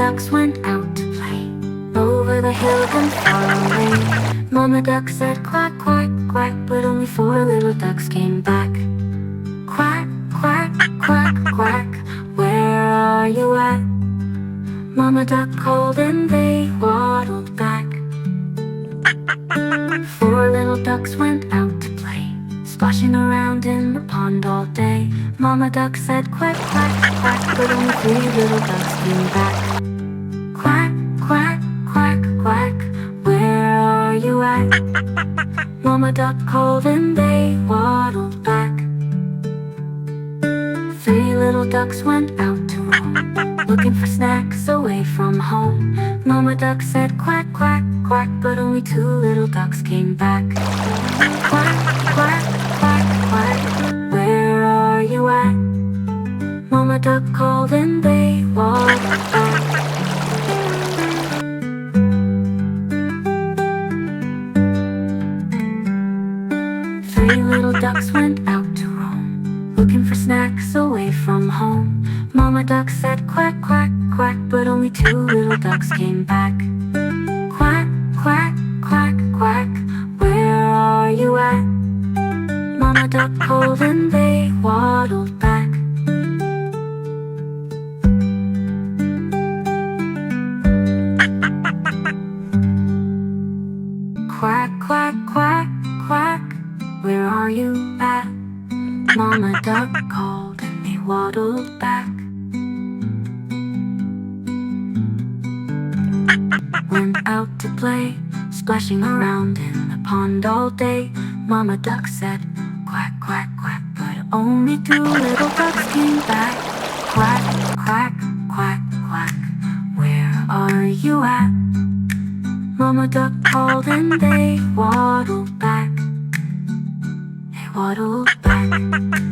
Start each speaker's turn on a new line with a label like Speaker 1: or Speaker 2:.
Speaker 1: ducks went out to play, over the hill and far away. Mama duck said quack, quack, quack, but only 4 little ducks came back. Quack, quack, quack, quack, where are you at? Mama duck called and they waddled back. 4 little ducks went out to play, splashing around in the pond all day. Mama duck said quack, quack, quack, but only 3 little ducks came back. Quack, quack, quack, quack, where are you at? Mama duck called and they waddled back. 3 little ducks went out to roam, looking for snacks away from home. Mama duck said quack, quack, quack, but only 2 little ducks came back. Quack, quack, quack, quack, where are you at? Mama duck called and they waddled back. Three little ducks went out to roam, looking for snacks away from home. Mama duck said quack, quack, quack, but only 2 little ducks came back. Quack, quack, quack, quack, where are you at? Mama duck called and they waddled back. Quack, quack, quack, quack, where are you at? Mama duck called and they waddled back. Went out to play, splashing around in the pond all day. Mama duck said quack, quack, quack, but only 2 little ducks came back. Quack, quack, quack, quack, where are you at? Mama duck called and they waddled back. They waddled back.